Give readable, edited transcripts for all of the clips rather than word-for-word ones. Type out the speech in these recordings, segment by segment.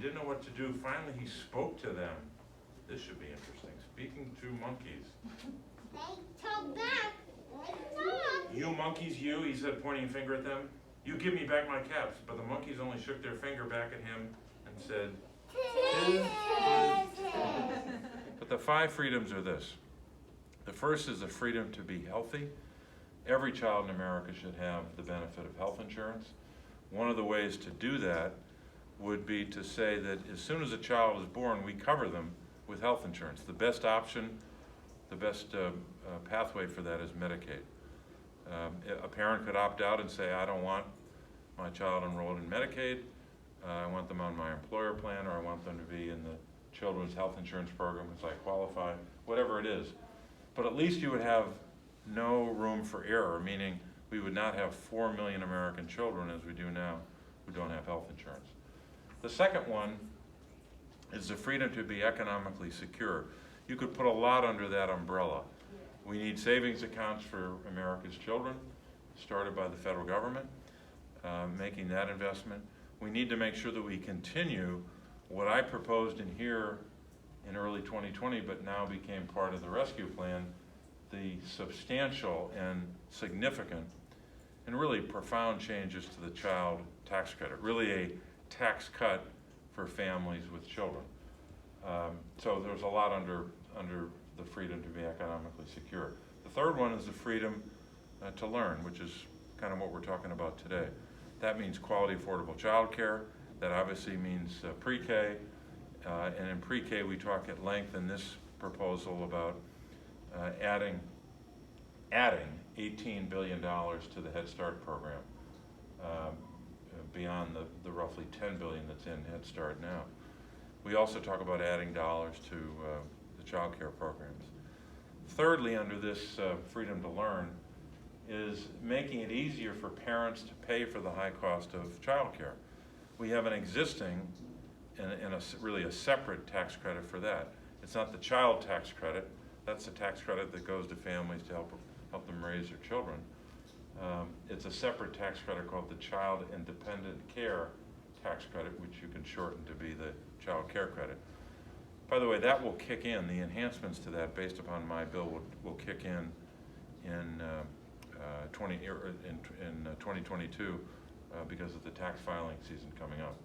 didn't know what to do. Finally, he spoke to them. This should be interesting. Speaking to monkeys. They talk back. They talk. You monkeys, you, he said, pointing a finger at them. You give me back my caps. But the monkeys only shook their finger back at him and said, But the 5 freedoms are this. The first is the freedom to be healthy. Every child in America should have the benefit of health insurance. One of the ways to do that would be to say that as soon as a child is born, we cover them with health insurance. The best option, the best pathway for that is Medicaid. A parent could opt out and say, I don't want my child enrolled in Medicaid. I want them on my employer plan, or I want them to be in the children's health insurance program as I qualify, whatever it is. But at least you would have no room for error, meaning we would not have 4 million American children, as we do now, who don't have health insurance. The second one is the freedom to be economically secure. You could put a lot under that umbrella. We need savings accounts for America's children, started by the federal government, making that investment. We need to make sure that we continue what I proposed in here in early 2020, but now became part of the rescue plan, the substantial and significant and really profound changes to the child tax credit, really a tax cut for families with children. So there's a lot under the freedom to be economically secure. The third one is the freedom to learn, which is kind of what we're talking about today. That means quality, affordable childcare. That obviously means pre-K. And in pre-K, we talk at length in this proposal about adding $18 billion to the Head Start program, beyond the roughly $10 billion that's in Head Start now. We also talk about adding dollars to the child care programs. Thirdly, under this freedom to learn, is making it easier for parents to pay for the high cost of child care. We have an existing and really a separate tax credit for that. It's not the child tax credit. That's the tax credit that goes to families to help them raise their children. It's a separate tax credit called the Child Independent Care Tax Credit, which you can shorten to be the Child Care Credit. By the way, that will kick in. The enhancements to that, based upon my bill, will kick in 2022 because of the tax filing season coming up.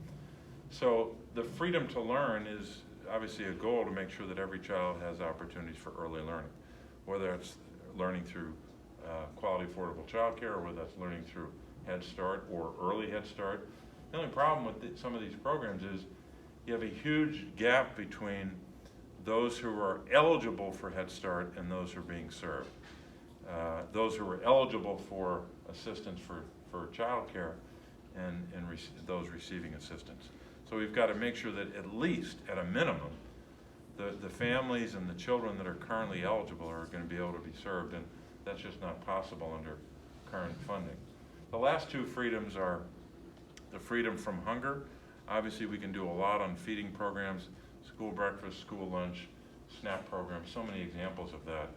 So the freedom to learn is obviously a goal to make sure that every child has opportunities for early learning, whether it's learning through quality, affordable childcare, or whether that's learning through Head Start or early Head Start. The only problem with some of these programs is you have a huge gap between those who are eligible for Head Start and those who are being served. Those who are eligible for assistance for child care and those receiving assistance. So we've got to make sure that at least, at a minimum, the families and the children that are currently eligible are going to be able to be served, and that's just not possible under current funding. The last two freedoms are the freedom from hunger. Obviously, we can do a lot on feeding programs, school breakfast, school lunch, SNAP programs, so many examples of that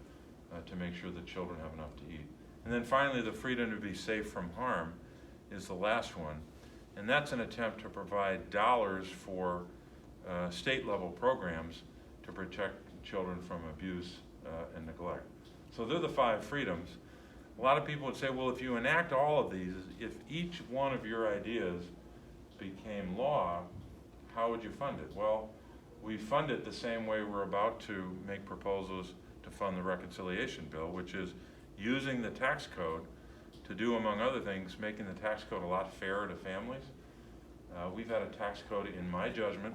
to make sure that children have enough to eat. And then finally, the freedom to be safe from harm is the last one. And that's an attempt to provide dollars for state-level programs to protect children from abuse and neglect. So they're the 5 freedoms. A lot of people would say, well, if you enact all of these, if each one of your ideas became law, how would you fund it? Well, we fund it the same way we're about to make proposals to fund the reconciliation bill, which is using the tax code to do, among other things, making the tax code a lot fairer to families. We've had a tax code, in my judgment,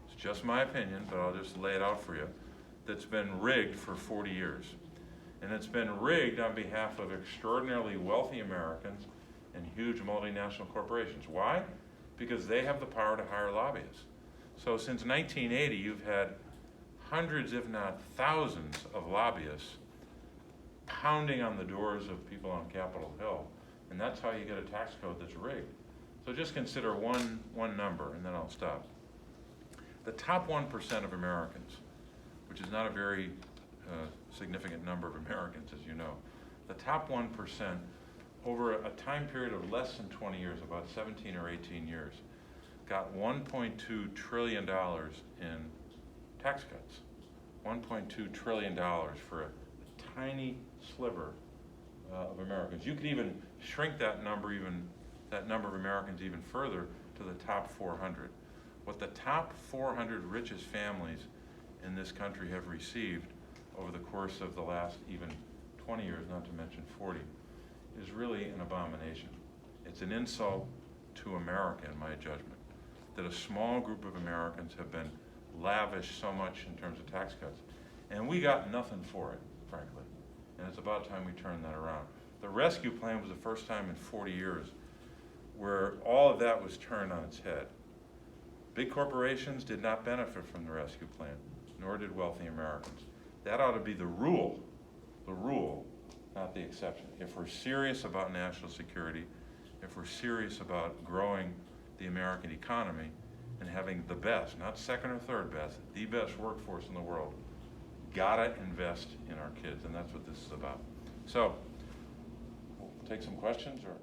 it's just my opinion, but I'll just lay it out for you, that's been rigged for 40 years. And it's been rigged on behalf of extraordinarily wealthy Americans and huge multinational corporations. Why? Because they have the power to hire lobbyists. So since 1980, you've had hundreds, if not thousands, of lobbyists pounding on the doors of people on Capitol Hill, and that's how you get a tax code that's rigged. So just consider one number, and then I'll stop. The top 1% of Americans, which is not a very significant number of Americans, as you know, the top 1%, over a time period of less than 20 years, about 17 or 18 years, got $1.2 trillion in tax cuts. $1.2 trillion for a tiny sliver of Americans. You could even shrink that number of Americans even further to the top 400. What the top 400 richest families in this country have received over the course of the last even 20 years, not to mention 40, is really an abomination. It's an insult to America, in my judgment, that a small group of Americans have been lavished so much in terms of tax cuts. And we got nothing for it, frankly. And it's about time we turned that around. The rescue plan was the first time in 40 years where all of that was turned on its head. Big corporations did not benefit from the rescue plan, nor did wealthy Americans. That ought to be the rule, not the exception. If we're serious about national security, if we're serious about growing the American economy and having the best, not second or third best, the best workforce in the world, gotta invest in our kids, and that's what this is about. So, we'll take some questions, or?